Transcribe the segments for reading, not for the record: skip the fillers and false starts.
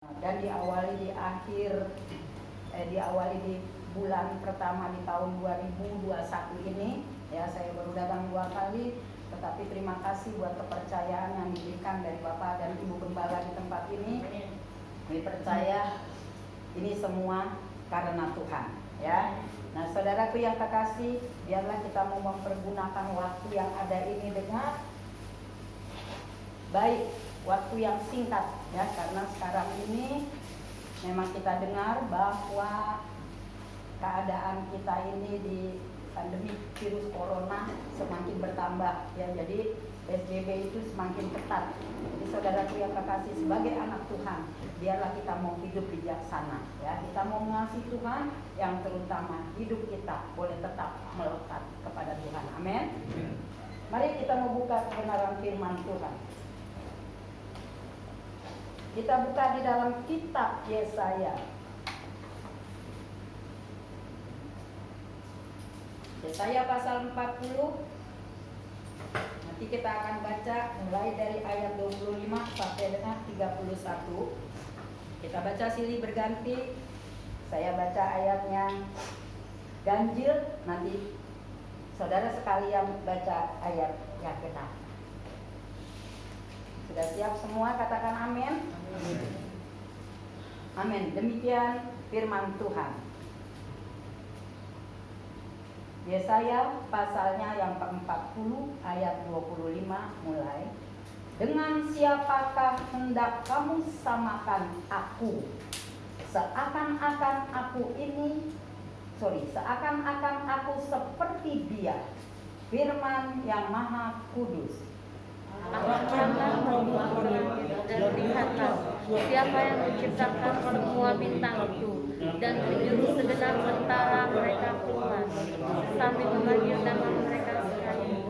dan diawali di bulan pertama di tahun 2021 ini. Ya, saya baru datang 2 kali, tetapi terima kasih buat kepercayaan yang diberikan dari Bapak dan Ibu Gembala di tempat ini. Kami percaya ini semua karena Tuhan, ya. Nah, saudaraku yang kekasih, biarlah kita mau mempergunakan waktu yang ada ini dengan baik, waktu yang singkat, ya, karena sekarang ini memang kita dengar bahwa keadaan kita ini di pandemi virus corona semakin bertambah, ya. Jadi PSBB itu semakin ketat. Jadi saudaraku yang kekasih, sebagai anak Tuhan, biarlah kita mau hidup bijaksana, ya. Kita mau mengasihi Tuhan, yang terutama hidup kita boleh tetap melekat kepada Tuhan. Amin. Mari kita mau buka kebenaran firman Tuhan. Kita buka di dalam kitab Yesaya. Yesaya pasal 40. Nanti kita akan baca mulai dari ayat 25 sampai dengan 31. Kita baca silih berganti. Saya baca ayatnya ganjil, nanti saudara sekalian baca ayat yang genap. Sudah siap semua? Katakan amin. Amin. Demikian firman Tuhan. Yesaya pasalnya yang ke-40 ayat 25 mulai. Dengan siapakah hendak kamu samakan aku? Seakan-akan aku seperti Dia, firman yang Maha Kudus. Apakah membuat langit dan lihatlah siapa yang menciptakan semua bintang itu dan menjuru segenap tentara mereka keluar sambil memanggil nama mereka sekalian.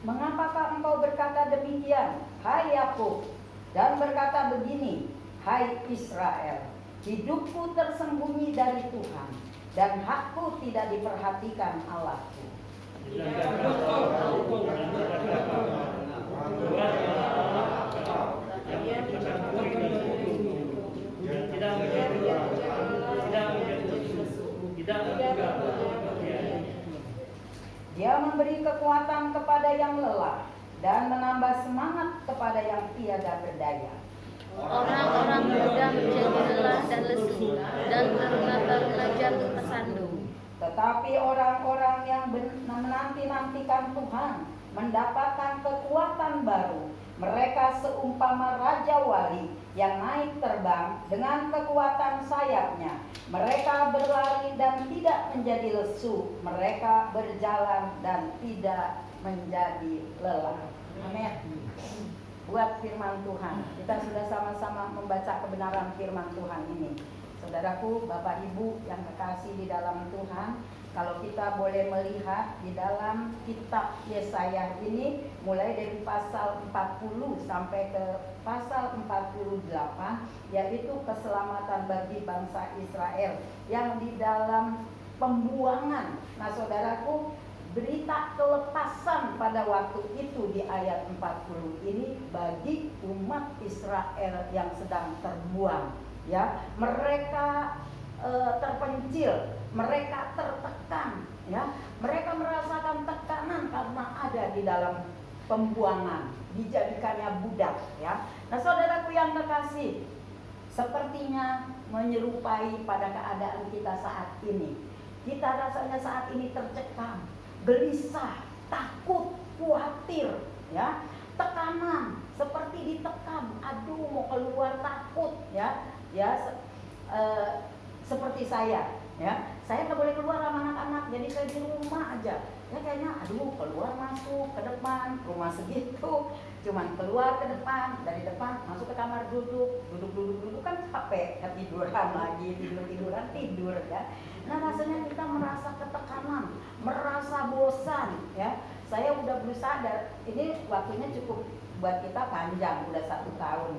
Mengapakah engkau berkata demikian, hai Yakub, dan berkata begini, hai Israel, hidupku tersembunyi dari Tuhan, dan hakku tidak diperhatikan Allahku. Dia memberi kekuatan kepada yang lelah dan menambah semangat kepada yang tiada berdaya. Orang-orang muda menjadi lelah dan lesu, dan taruna-taruna jatuh kesandung. Tetapi orang-orang yang menanti-nantikan Tuhan mendapatkan kekuatan baru. Mereka seumpama raja wali yang naik terbang dengan kekuatan sayapnya. Mereka berlari dan tidak menjadi lesu. Mereka berjalan dan tidak menjadi lelah. Amin. Buat firman Tuhan, kita sudah sama-sama membaca kebenaran firman Tuhan ini. Saudaraku, Bapak Ibu yang kekasih di dalam Tuhan, kalau kita boleh melihat di dalam kitab Yesaya ini, mulai dari pasal 40 sampai ke pasal 48, yaitu keselamatan bagi bangsa Israel yang di dalam pembuangan. Nah, saudaraku, berita kelepasan pada waktu itu di ayat 40 ini bagi umat Israel yang sedang terbuang, ya. Mereka terpencil, mereka tertekan, ya. Mereka merasakan tekanan karena ada di dalam pembuangan, dijadikannya budak, ya. Nah, saudaraku yang kekasih, sepertinya menyerupai pada keadaan kita saat ini. Kita rasanya saat ini tercekam, gelisah, takut, khawatir, ya. Tekanan, seperti ditekan, aduh mau keluar takut, ya. Seperti saya, ya. Saya nggak boleh keluar sama anak-anak, jadi saya di rumah aja. Ya kayaknya, aduh keluar masuk ke depan, rumah segitu, cuman keluar ke depan, dari depan masuk ke kamar duduk kan capek, tiduran lagi, tidur, ya. Nah, rasanya kita merasa ketekanan, merasa bosan, ya. Saya udah berusaha, ini waktunya cukup buat kita panjang, udah 1 tahun,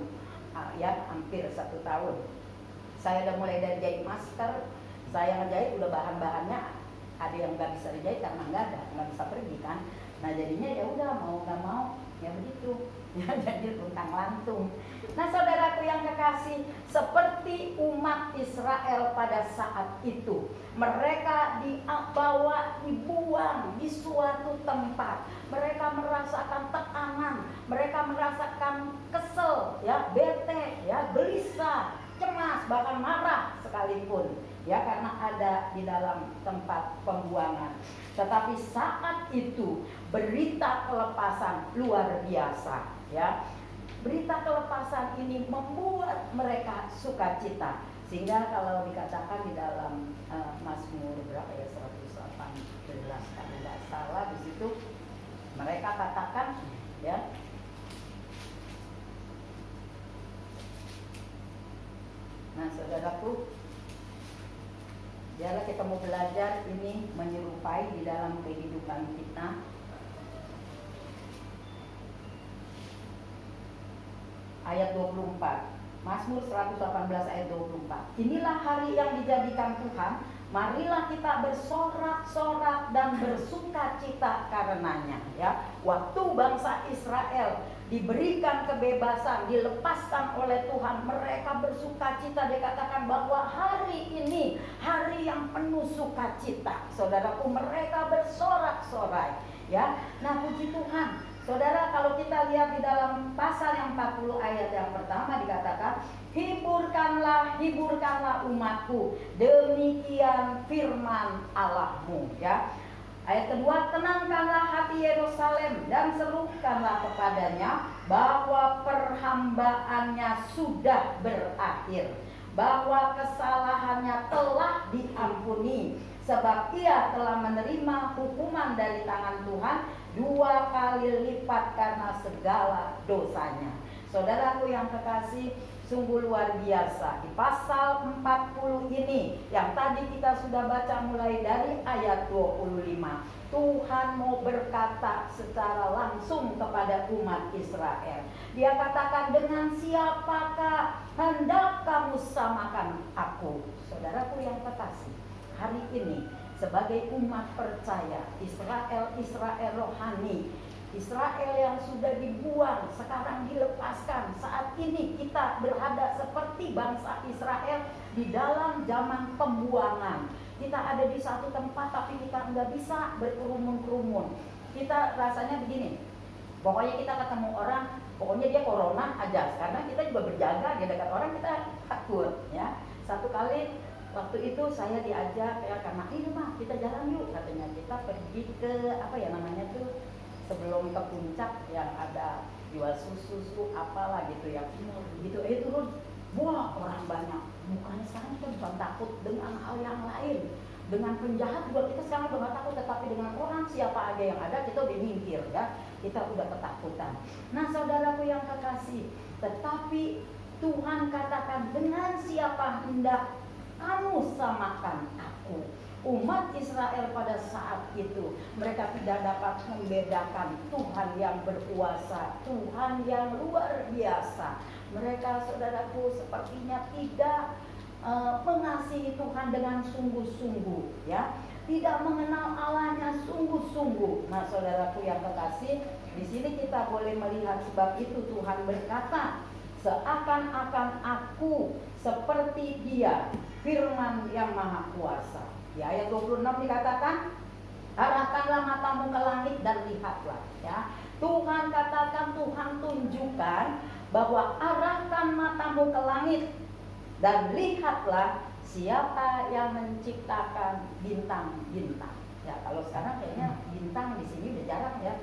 ya, hampir 1 tahun. Saya udah mulai dari jahit masker, saya ngejahit udah bahan-bahannya ada yang nggak bisa dijahit karena nggak bisa pergi kan. Nah jadinya ya udah mau nggak mau ya begitu ya, jadi luntang lantung. Nah saudaraku yang kekasih, seperti umat Israel pada saat itu, mereka dibuang di suatu tempat. Mereka merasakan tekanan, mereka merasakan kesel, ya, bete, ya, gelisah, cemas, bahkan marah sekalipun, ya, karena ada di dalam tempat pembuangan. Tetapi saat itu berita kelepasan luar biasa, ya. Berita kelepasan ini membuat mereka sukacita. Sehingga kalau dikatakan di dalam Mazmur berapa ya, 118 kalau nggak salah, di situ mereka katakan, ya, nah saudaraku, biarlah kita mau belajar ini menyerupai di dalam kehidupan kita. Ayat 24, Mazmur 118 ayat 24. Inilah hari yang dijadikan Tuhan, marilah kita bersorak-sorak dan bersukacita karenanya, ya. Waktu bangsa Israel diberikan kebebasan, dilepaskan oleh Tuhan, mereka bersukacita. Dikatakan bahwa hari ini hari yang penuh sukacita. Saudaraku, mereka bersorak-sorai, ya. Nah, puji Tuhan. Saudara, kalau kita lihat di dalam pasal yang 40 ayat yang pertama dikatakan, hiburkanlah, hiburkanlah umatku, demikian firman Allahmu, ya. Ayat kedua, tenangkanlah hati Yerusalem dan serukanlah kepadanya bahwa perhambaannya sudah berakhir, bahwa kesalahannya telah diampuni, sebab ia telah menerima hukuman dari tangan Tuhan 2 kali lipat karena segala dosanya. Saudaraku yang kekasih, sungguh luar biasa. Di pasal 40 ini yang tadi kita sudah baca mulai dari ayat 25, Tuhan mau berkata secara langsung kepada umat Israel. Dia katakan, dengan siapakah hendak kamu samakan aku? Saudaraku yang kekasih, hari ini sebagai umat percaya, Israel rohani, Israel yang sudah dibuang, sekarang dilepaskan. Saat ini kita berada seperti bangsa Israel di dalam zaman pembuangan. Kita ada di satu tempat tapi kita nggak bisa berkerumun-kerumun. Kita rasanya begini, pokoknya kita ketemu orang, pokoknya dia corona aja. Karena kita juga berjaga di dekat orang, kita takut, ya. Satu kali waktu itu saya diajak, ya, karena ini mah kita jalan yuk, katanya. Kita pergi ke apa ya namanya tuh, sebelum ke puncak yang ada jual susu apalah gitu ya, gitu. Turun, wah orang banyak. Bukannya sekarang kita bukan takut dengan hal yang lain, dengan penjahat juga kita sekarang udah takut, tetapi dengan orang siapa aja yang ada kita udah minggir, ya. Kita udah ketakutan. Nah saudaraku yang kekasih, tetapi Tuhan katakan, dengan siapa hendak kamu samakan aku. Umat Israel pada saat itu mereka tidak dapat membedakan Tuhan yang berkuasa, Tuhan yang luar biasa. Mereka, saudaraku, sepertinya tidak mengasihi Tuhan dengan sungguh-sungguh, ya. Tidak mengenal Allahnya sungguh-sungguh. Nah, saudaraku yang kekasih, di sini kita boleh melihat sebab itu Tuhan berkata, seakan-akan aku seperti Dia, firman yang maha kuasa. Di ayat 26 dikatakan, arahkanlah matamu ke langit dan lihatlah, ya. Tuhan katakan, Tuhan tunjukkan bahwa arahkan matamu ke langit dan lihatlah siapa yang menciptakan bintang-bintang. Ya, kalau sekarang kayaknya bintang di sini udah jarang, ya.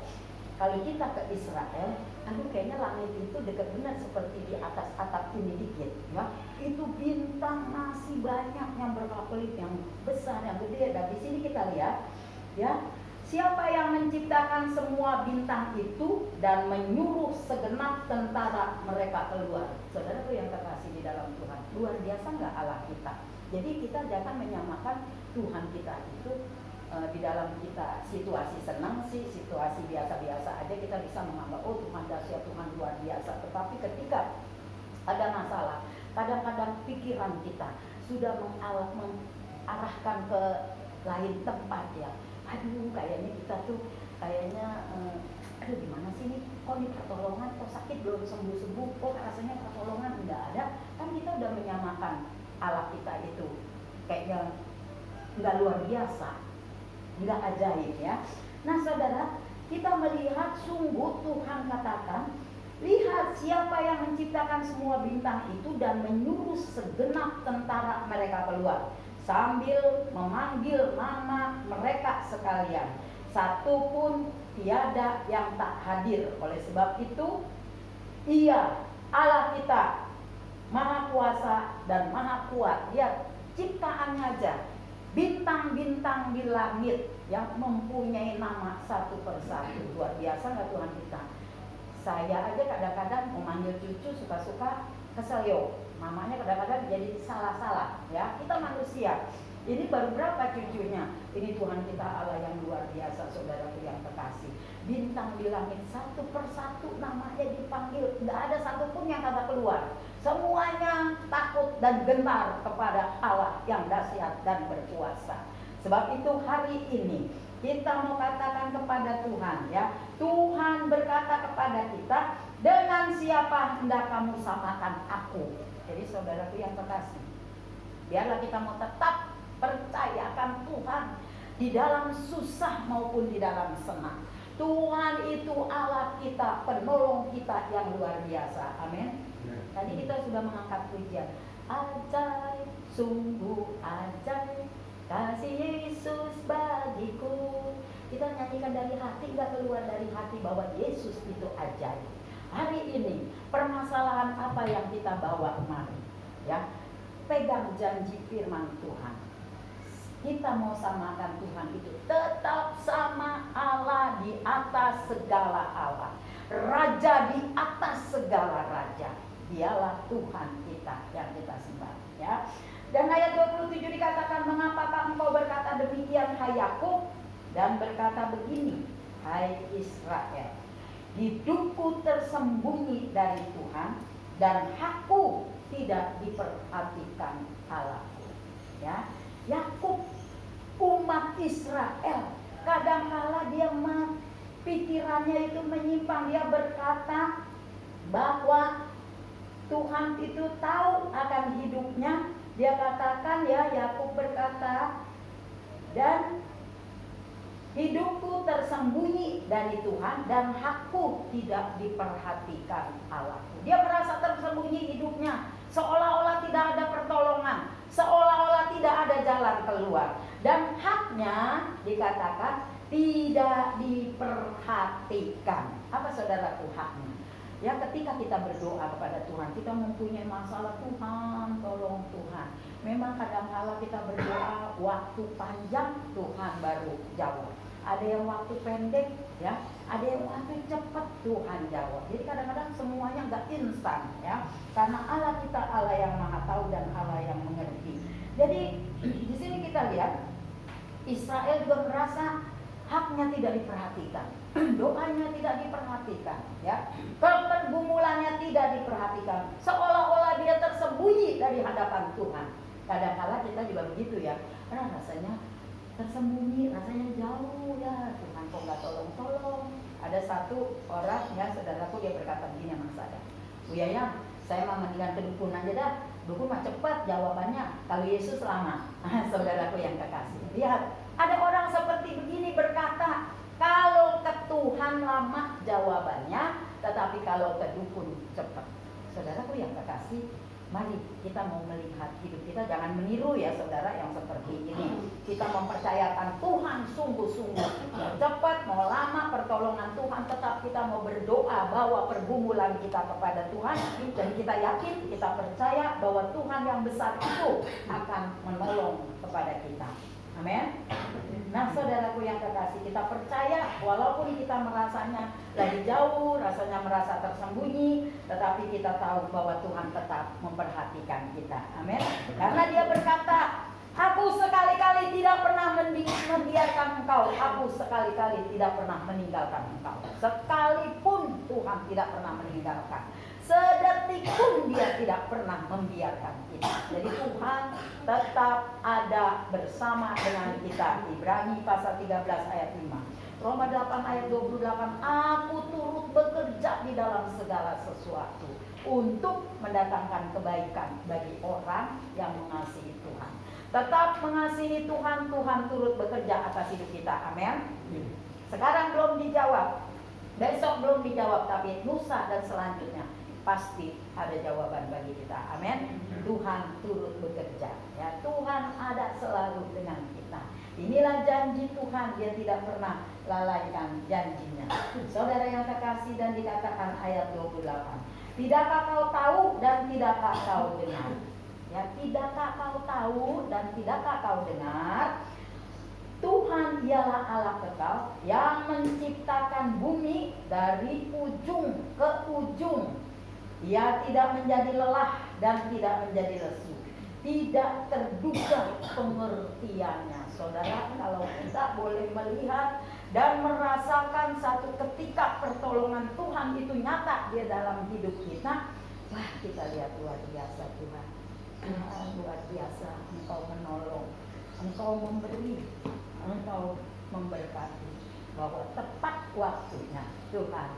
Kalau kita ke Israel, kayaknya langit itu dekat benar seperti di atas atap ini dikit, ya. Itu bintang masih banyak yang berkelap-kelip, yang besar, yang gede. Dan di sini kita lihat, ya, siapa yang menciptakan semua bintang itu dan menyuruh segenap tentara mereka keluar. Saudaraku yang terkasih di dalam Tuhan, luar biasa nggak Allah kita? Jadi kita jangan menyamakan Tuhan kita itu di dalam kita situasi senang sih, situasi biasa-biasa aja kita bisa menganggap, oh Tuhan dahsyat, Tuhan luar biasa. Tetapi ketika ada masalah, kadang-kadang pikiran kita sudah mengarahkan ke lain tempat, ya. Aduh, kayaknya kita tuh kayaknya aduh gimana sih nih, kok ini pertolongan, kok sakit belum sembuh-sembuh, kok rasanya pertolongan enggak ada. Kan kita udah menyamakan Allah kita itu kayaknya enggak luar biasa, enggak ajaib ya. Nah saudara, kita melihat sungguh Tuhan katakan, lihat siapa yang menciptakan semua bintang itu dan menyuruh segenap tentara mereka keluar, sambil memanggil nama mereka sekalian. Satu pun tiada yang tak hadir. Oleh sebab itu, Ia Allah kita Maha Kuasa dan Maha Kuat. Lihat ciptaannya aja, bintang-bintang di langit yang mempunyai nama satu persatu. Luar biasa nggak Tuhan kita? Saya aja kadang-kadang memanggil cucu suka-suka kesel yo. Mamanya kadang-kadang jadi salah-salah ya. Kita manusia. Ini baru berapa cucunya? Ini Tuhan kita Allah yang luar biasa, saudaraku yang terkasih. Bintang di langit satu persatu namanya dipanggil, nggak ada satupun yang kata keluar. Semuanya takut dan gentar kepada Allah yang dahsyat dan berkuasa. Sebab itu hari ini kita mau katakan kepada Tuhan ya, Tuhan berkata kepada kita, dengan siapa hendak kamu samakan aku. Jadi saudaraku yang terkasih, biarlah kita mau tetap percayakan Tuhan di dalam susah maupun di dalam senang. Tuhan itu Allah kita, penolong kita yang luar biasa. Amin. Tadi kita sudah mengangkat pujian, ajaib, sungguh ajaib kasih Yesus bagiku. Kita nyanyikan dari hati, nggak keluar dari hati bahwa Yesus itu ajaib. Hari ini permasalahan apa yang kita bawa kemari ya, pegang janji firman Tuhan. Kita mau samakan Tuhan itu tetap sama Allah di atas segala Allah, Raja di atas segala raja. Dialah Tuhan kita yang kita sembah ya. Dan ayat 27 dikatakan, mengapakah engkau berkata demikian hai Yakub, dan berkata begini hai Israel, hidupku tersembunyi dari Tuhan dan hakku tidak diperhatikan Allahku ya. Yakub, umat Israel, kadangkala dia pikirannya itu menyimpang. Dia berkata bahwa Tuhan itu tahu akan hidupnya. Dia katakan ya, Yakub berkata, dan hidupku tersembunyi dari Tuhan dan hakku tidak diperhatikan Allahku. Dia merasa tersembunyi hidupnya, seolah-olah tidak ada pertolongan, seolah-olah tidak ada jalan keluar. Dan haknya dikatakan tidak diperhatikan. Apa saudaraku haknya? Ya, ketika kita berdoa kepada Tuhan, kita mempunyai masalah, Tuhan tolong Tuhan. Memang kadang-kala kita berdoa waktu panjang, Tuhan baru jawab. Ada yang waktu pendek ya, ada yang waktu cepat, Tuhan jawab. Jadi kadang-kadang semuanya nggak instan ya, karena Allah kita Allah yang maha tahu dan Allah yang mengerti. Jadi di sini kita lihat Israel juga merasa haknya tidak diperhatikan, doanya tidak diperhatikan ya, pergumulannya tidak diperhatikan, seolah-olah dia tersembunyi dari hadapan Tuhan. Kadang-kala kita juga begitu ya, karena rasanya tersembunyi, rasanya jauh ya, Tuhan kok nggak tolong-tolong. Ada satu orang ya, saudaraku, dia berkata begini sama saya, Bu Yaya, saya mau mendingan ke dukun aja dah, dukun mah cepat jawabannya, kalau Yesus lama. Saudaraku yang kekasih, lihat, ada orang seperti begini berkata, kalau ke Tuhan lama jawabannya, tetapi kalau ke dukun cepat. Saudaraku yang kekasih, mari kita mau melihat hidup kita, jangan meniru ya saudara yang seperti ini. Kita mempercayakan Tuhan sungguh-sungguh, mau cepat mau lama pertolongan Tuhan, tetap kita mau berdoa bawa pergumulan kita kepada Tuhan, dan kita yakin, kita percaya bahwa Tuhan yang besar itu akan menolong kepada kita. Amin. Nah saudaraku yang kekasih, kita percaya walaupun kita merasanya lagi jauh, rasanya merasa tersembunyi, tetapi kita tahu bahwa Tuhan tetap memperhatikan kita. Amin. Karena dia berkata, aku sekali-kali tidak pernah membiarkan engkau, aku sekali-kali tidak pernah meninggalkan engkau. Sekalipun Tuhan tidak pernah meninggalkan, sedetik pun dia tidak pernah membiarkan kita. Jadi Tuhan tetap ada bersama dengan kita. Ibrani pasal 13 ayat 5. Roma 8 ayat 28, aku turut bekerja di dalam segala sesuatu untuk mendatangkan kebaikan bagi orang yang mengasihi Tuhan. Tetap mengasihi Tuhan, Tuhan turut bekerja atas hidup kita. Amin. Sekarang belum dijawab, besok belum dijawab, tapi lusa dan selanjutnya pasti ada jawaban bagi kita. Amin. Tuhan turut bekerja. Ya, Tuhan ada selalu dengan kita. Inilah janji Tuhan, Dia tidak pernah lalaikan janjinya. Saudara yang terkasih, dan dikatakan ayat 28, tidakkah kau tahu dan tidakkah kau dengar? Ya, tidakkah kau tahu dan tidakkah kau dengar? Tuhan ialah Allah kekal yang menciptakan bumi dari ujung ke ujung. Ia tidak menjadi lelah dan tidak menjadi lesu. Tidak terduga pengertiannya. Saudara, kalau kita boleh melihat dan merasakan satu ketika pertolongan Tuhan itu nyata di dalam hidup kita, wah, kita lihat luar biasa Tuhan. Luar biasa, Engkau menolong, Engkau memberi, Engkau memberkati, bahwa tepat waktunya Tuhan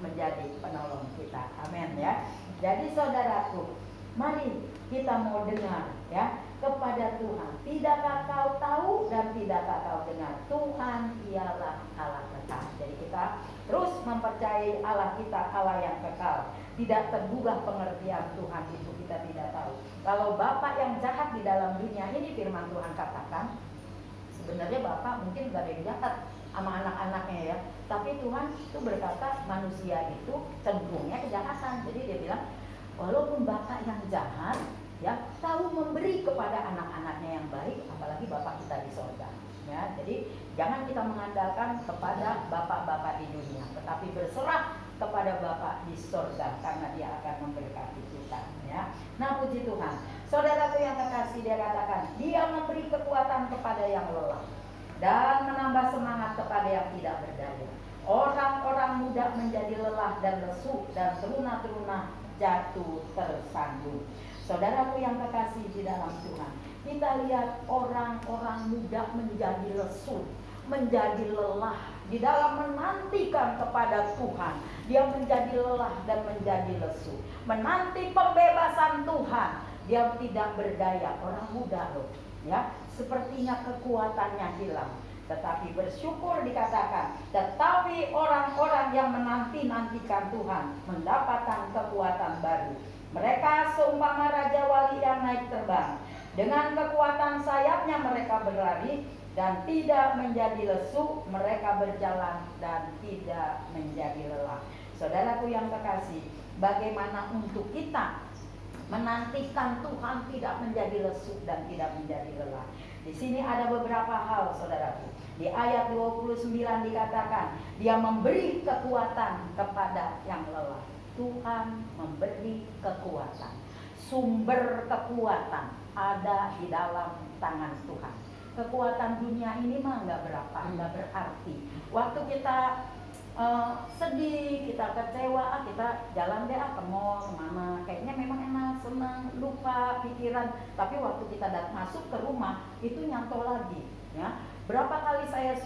menjadi penolong kita. Amin ya. Jadi saudaraku, mari kita mau dengar ya kepada Tuhan. Tidakkah kau tahu dan tidakkah kau dengar? Tuhan ialah Allah kekal. Jadi kita terus mempercayai Allah kita, Allah yang kekal. Tidak tergugah pengertian Tuhan itu kita tidak tahu. Kalau bapak yang jahat di dalam dunia ini, firman Tuhan katakan, sebenarnya bapak mungkin gak ada yang jahat sama anak-anaknya ya, tapi Tuhan itu berkata manusia itu cenderungnya kejahatan. Jadi dia bilang, walaupun bapak yang jahat ya, tahu memberi kepada anak-anaknya yang baik, apalagi bapak kita di sorga ya. Jadi jangan kita mengandalkan kepada bapak-bapak di dunia, tetapi berserah kepada Bapa di sorga, karena Dia akan memberkati kita ya. Nah, puji Tuhan. Saudaraku yang terkasih, Dia katakan, Dia memberi kekuatan kepada yang lelah dan menambah semangat kepada yang tidak berdaya. Orang-orang muda menjadi lelah dan lesu, dan teruna-teruna jatuh tersandung. Saudaraku yang terkasih di dalam Tuhan, kita lihat orang-orang muda menjadi lesu, menjadi lelah di dalam menantikan kepada Tuhan. Dia menjadi lelah dan menjadi lesu, menanti pembebasan Tuhan. Dia tidak berdaya. Orang muda loh ya, sepertinya kekuatannya hilang. Tetapi bersyukur dikatakan, tetapi orang-orang yang menanti-nantikan Tuhan mendapatkan kekuatan baru. Mereka seumpama raja wali yang naik terbang. Dengan kekuatan sayapnya mereka berlari dan tidak menjadi lesu, mereka berjalan dan tidak menjadi lelah. Saudaraku yang terkasih, bagaimana untuk kita menantikan Tuhan tidak menjadi lesu dan tidak menjadi lelah? Di sini ada beberapa hal, saudaraku. Di ayat 29 dikatakan, Dia memberi kekuatan kepada yang lelah. Tuhan memberi kekuatan. Sumber kekuatan ada di dalam tangan Tuhan. Kekuatan dunia ini mah nggak berarti. Waktu kita sedih, kita kecewa, kita jalan deh ke mall, kemana, kayaknya memang enak, senang, lupa pikiran. Tapi waktu kita masuk ke rumah, itu nyantol lagi ya. Berapa kali saya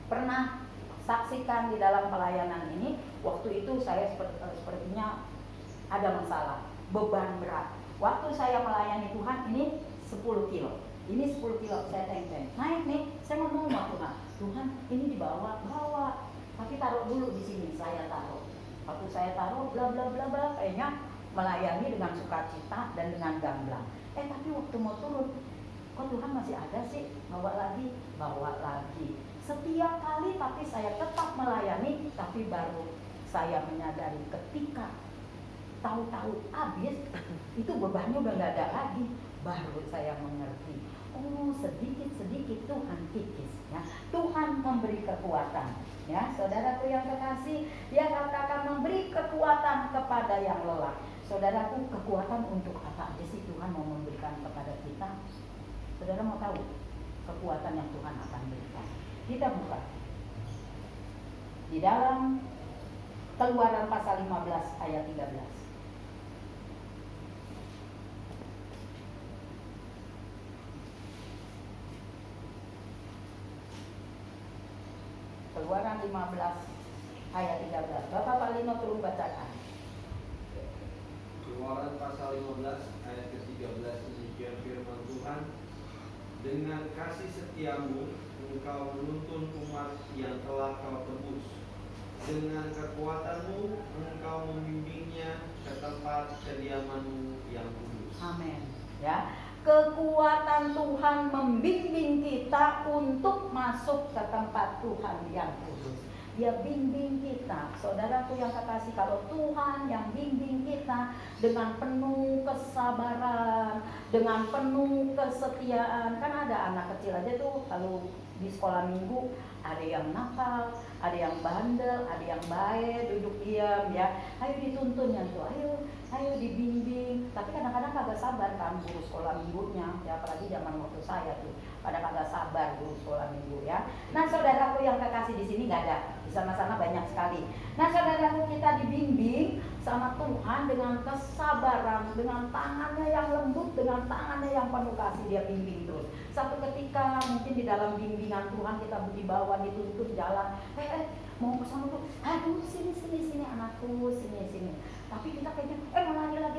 pernah saksikan di dalam pelayanan ini, waktu itu saya sepertinya ada masalah, beban berat. Waktu saya melayani Tuhan ini 10 kilo. Ini 10 kilo saya teng-teng. Naik nih, saya ngomong sama Tuhan, Tuhan ini dibawa, bawa. Tapi taruh dulu di sini, saya taruh. Waktu saya taruh, bla bla bla bla, kayaknya melayani dengan sukacita dan dengan gamblang. Tapi waktu mau turun, kok Tuhan masih ada sih? Bawa lagi, bawa lagi. Setiap kali, tapi saya tetap melayani. Tapi baru saya menyadari ketika tahu-tahu habis, itu bebannya udah gak ada lagi. Baru saya mengerti, oh sedikit-sedikit Tuhan kikis ya. Tuhan memberi kekuatan ya. Saudaraku yang terkasih, Dia katakan memberi kekuatan kepada yang lelah. Saudaraku, kekuatan untuk apa aja sih Tuhan mau memberikan kepada kita? Saudara mau tahu kekuatan yang Tuhan akan berikan? Kita buka di dalam Keluaran pasal 15 ayat 13. Keluaran 15 ayat 13. Bapak Pak Lino tolong bacakan. Keluaran pasal 15 ayat ke-13, demikian firman Tuhan. Dengan kasih setiamu engkau menuntun umat yang telah kau tebus. Dengan kekuatanmu engkau membimbingnya ke tempat kediamanmu yang kudus. Amin. Ya, kekuatan Tuhan membimbing kita untuk masuk ke tempat Tuhan yang kudus. Dia bimbing kita, saudaraku yang kekasih. Kalau Tuhan yang bimbing kita dengan penuh kesabaran, dengan penuh kesetiaan. Kan ada anak kecil aja tuh kalau di sekolah minggu, ada yang nakal, ada yang bandel, ada yang baik, duduk diam ya. Ayo dituntunnya tuh, ayo dibimbing. Tapi kadang-kadang kagak sabar kan guru sekolah minggunya, ya apalagi zaman waktu saya tuh, pada kagak sabar guru sekolah minggu ya. Nah saudaraku yang kekasih, di sini nggak ada, di sana-sana banyak sekali. Nah saudaraku, kita dibimbing sama Tuhan dengan kesabaran, dengan tangannya yang lembut, dengan tangannya yang penuh kasih, dia bimbing terus. Satu ketika mungkin di dalam bimbingan Tuhan kita dibawa, dituntun jalan, mau ke sana tuh, aduh sini anakku, sini. Tapi kita kayaknya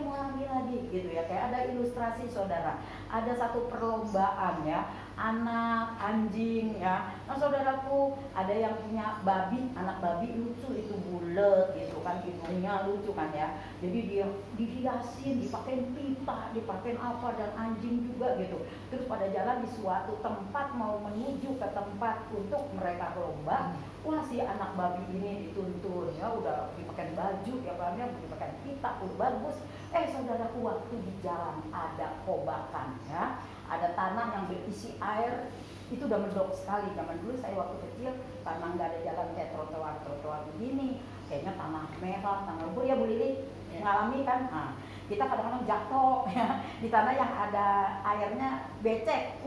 mau lagi gitu ya. Kayak ada ilustrasi saudara, ada satu perlombaan ya, anak anjing ya. Nah saudaraku, ada yang punya babi, anak babi lucu itu, bulat gitu kan, hidungnya lucu kan ya. Jadi dia dihiasin, dipakein pipa, dipakein apa, dan anjing juga gitu. Terus pada jalan di suatu tempat mau menuju ke tempat untuk mereka lomba. Wah, si anak babi ini dituntun ya, udah dipakai baju ya kan, ya dipakai pita, udah bagus. Saudaraku, waktu di jalan ada kobakan ya, ada tanah yang berisi air, itu udah mendok sekali. Zaman dulu saya waktu kecil, karena nggak ada jalan kayak trotoar begini, kayaknya tanah merah, tanah lebur ya Bu Lili, ngalami kan. Nah, kita kadang-kadang jatuh ya di tanah yang ada airnya becek,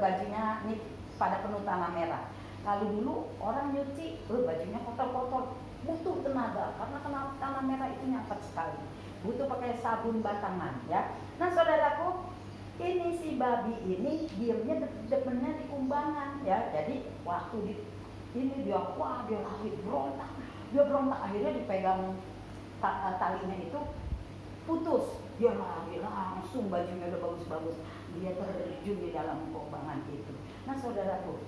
bajunya nih pada penuh tanah merah. Kalau dulu orang nyuci, bajunya kotor-kotor, butuh tenaga karena tanah merah itu nyapet sekali, butuh pakai sabun batangan ya. Nah saudaraku, ini si babi ini diamnya depannya di kumbangan ya. Jadi waktu ini dia lari berontak, akhirnya dipegang talinya itu putus, dia lari langsung, bajunya udah bagus-bagus, dia terjun di dalam kumbangan itu. Nah saudaraku,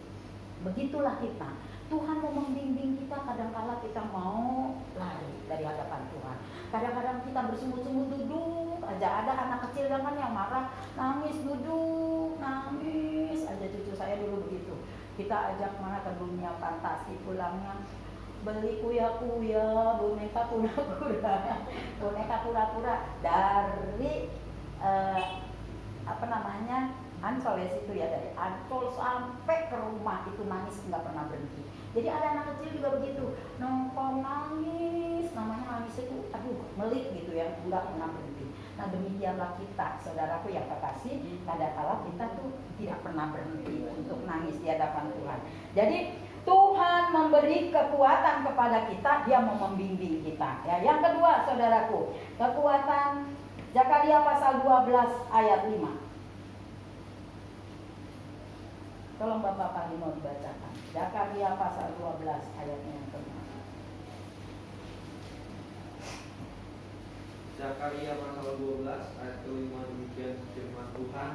begitulah kita. Tuhan mau membimbing kita, kadang-kala kita mau lari dari hadapan Tuhan. Kadang-kadang kita bersungguh-sungguh duduk aja. Ada anak kecil kan yang marah, nangis duduk, nangis aja. Cucu saya dulu begitu. Kita ajak mana ke dunia fantasi, pulangnya beli kuya-kuya, boneka kura-kura dari Ancol ya situ ya, dari Ancol sampai ke rumah itu nangis nggak pernah berhenti. Jadi ada anak kecil juga begitu, nongkrong nangis, namanya nangis itu melik gitu ya, nggak pernah berhenti. Nah demikianlah kita, saudaraku yang kekasih, kadang-kala kita tuh tidak pernah berhenti untuk nangis di hadapan Tuhan. Jadi Tuhan memberi kekuatan kepada kita, Dia mau membimbing kita. Ya, yang kedua, saudaraku, kekuatan Zakaria pasal 12 ayat 5. Tolong Bapak Pak Lino dibacakan. Zakaria pasal 12 ayatnya yang kelima. Zakaria pasal 12 ayat kelima, demikian firman Tuhan.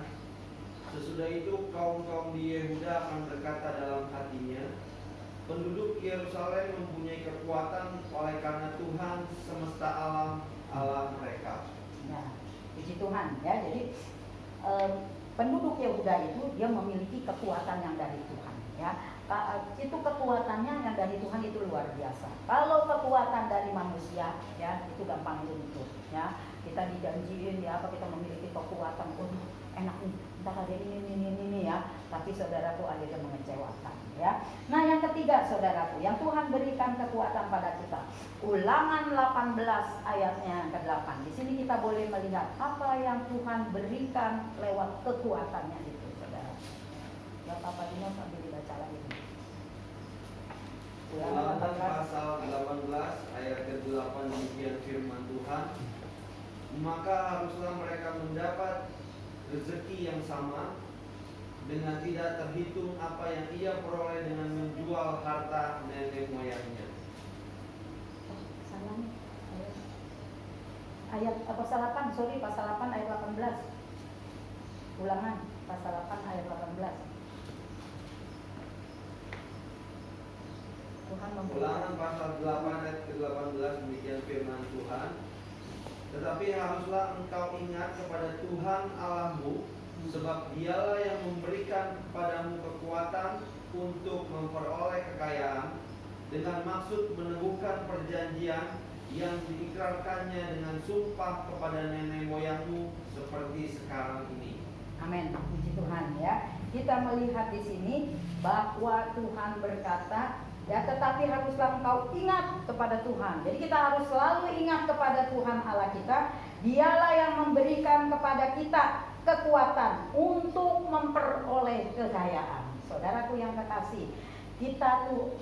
Sesudah itu kaum-kaum di Yehuda akan berkata dalam hatinya, penduduk Yerusalem mempunyai kekuatan oleh karena Tuhan semesta alam Allah mereka. Nah, puji Tuhan ya. Jadi penduduk Yehuda itu dia memiliki kekuatan yang dari Tuhan ya. Itu kekuatannya yang dari Tuhan itu luar biasa. Kalau kekuatan dari manusia ya itu gampang luntur ya. Kita dijanjiin ya kita memiliki kekuatan, enak nih, entah ada ini ya. Tapi saudaraku akhirnya mengecewakan ya. Nah yang ketiga saudaraku, yang Tuhan berikan kekuatan pada kita, Ulangan 18 ayatnya ke-8. Di sini kita boleh melihat apa yang Tuhan berikan lewat kekuatannya itu, saudara. Bapak Padino sambil dibaca lagi. Ulangan pasal 18 ayat ke-8, demikian firman Tuhan. Maka haruslah mereka mendapat rezeki yang sama, dengan tidak terhitung apa yang ia peroleh dengan menjual harta nenek moyangnya. Salah nih. Ayat pasal 8, pasal 8 ayat 18. Ulangan pasal 8 ayat 18. Tuhan Ulangan pasal 8 ayat ke-18, demikian firman Tuhan. Tetapi haruslah engkau ingat kepada Tuhan Allahmu, sebab dialah yang memberikan kepadamu kekuatan untuk memperoleh kekayaan, dengan maksud meneguhkan perjanjian yang diikrarkannya dengan sumpah kepada nenek moyangmu seperti sekarang ini. Amin, puji Tuhan ya. Kita melihat di sini bahwa Tuhan berkata, ya, tetapi haruslah engkau ingat kepada Tuhan. Jadi kita harus selalu ingat kepada Tuhan Allah kita. Dialah yang memberikan kepada kita kekuatan untuk memperoleh kekayaan. Saudaraku yang kekasih, kita tuh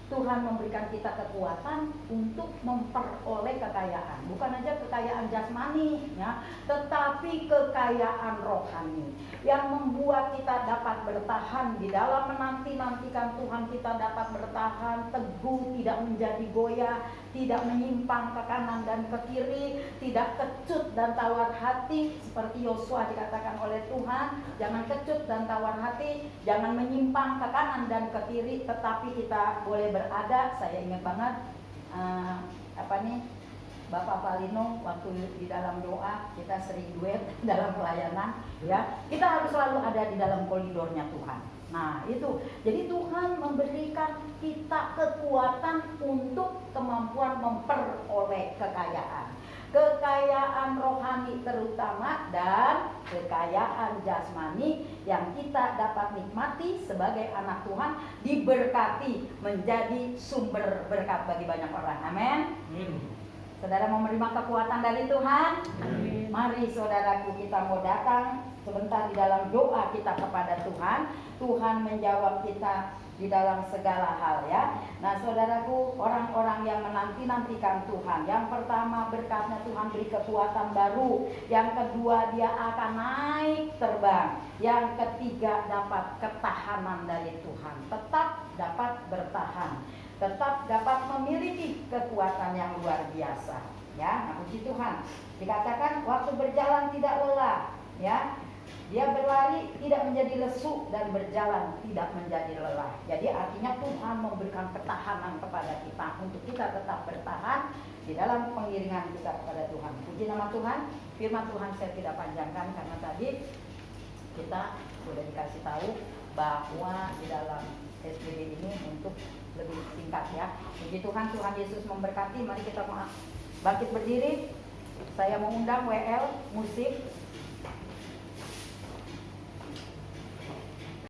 Tuhan memberikan kita kekuatan untuk memperoleh kekayaan. Bukan aja kekayaan jasmani, ya, tetapi kekayaan rohani yang membuat kita dapat bertahan di dalam menanti-nantikan Tuhan. Kita dapat bertahan teguh, tidak menjadi goyah, tidak menyimpang ke kanan dan ke kiri, tidak kecut dan tawar hati seperti Yosua dikatakan oleh Tuhan. Jangan kecut dan tawar hati, jangan menyimpang ke kanan dan ke kiri, tetapi kita boleh berada. Saya ingat banget Bapak Palino waktu di dalam doa kita sering duet dalam pelayanan, ya. Kita harus selalu ada di dalam koridornya Tuhan. Nah, itu. Jadi Tuhan memberikan kita kekuatan untuk kemampuan memperoleh kekayaan. Kekayaan rohani terutama dan kekayaan jasmani yang kita dapat nikmati sebagai anak Tuhan, diberkati menjadi sumber berkat bagi banyak orang. Amin. Saudara mau menerima kekuatan dari Tuhan? Amin. Mari saudaraku, kita mau datang sebentar di dalam doa kita kepada Tuhan. Tuhan menjawab kita di dalam segala hal, ya. Nah saudaraku, orang-orang yang menanti-nantikan Tuhan, yang pertama berkatnya Tuhan beri kekuatan baru, yang kedua dia akan naik terbang, yang ketiga dapat ketahanan dari Tuhan, tetap dapat bertahan, tetap dapat memiliki kekuatan yang luar biasa, ya. Nah, puji Tuhan, dikatakan waktu berjalan tidak lelah, ya. Dia berlari tidak menjadi lesu dan berjalan tidak menjadi lelah. Jadi artinya Tuhan memberikan ketahanan kepada kita untuk kita tetap bertahan di dalam pengiringan kita kepada Tuhan. Puji nama Tuhan. Firman Tuhan saya tidak panjangkan karena tadi kita sudah dikasih tahu bahwa di dalam SPB ini untuk lebih singkat, ya. Puji Tuhan, Tuhan Yesus memberkati. Mari kita bangkit berdiri. Saya mau undang WL musik.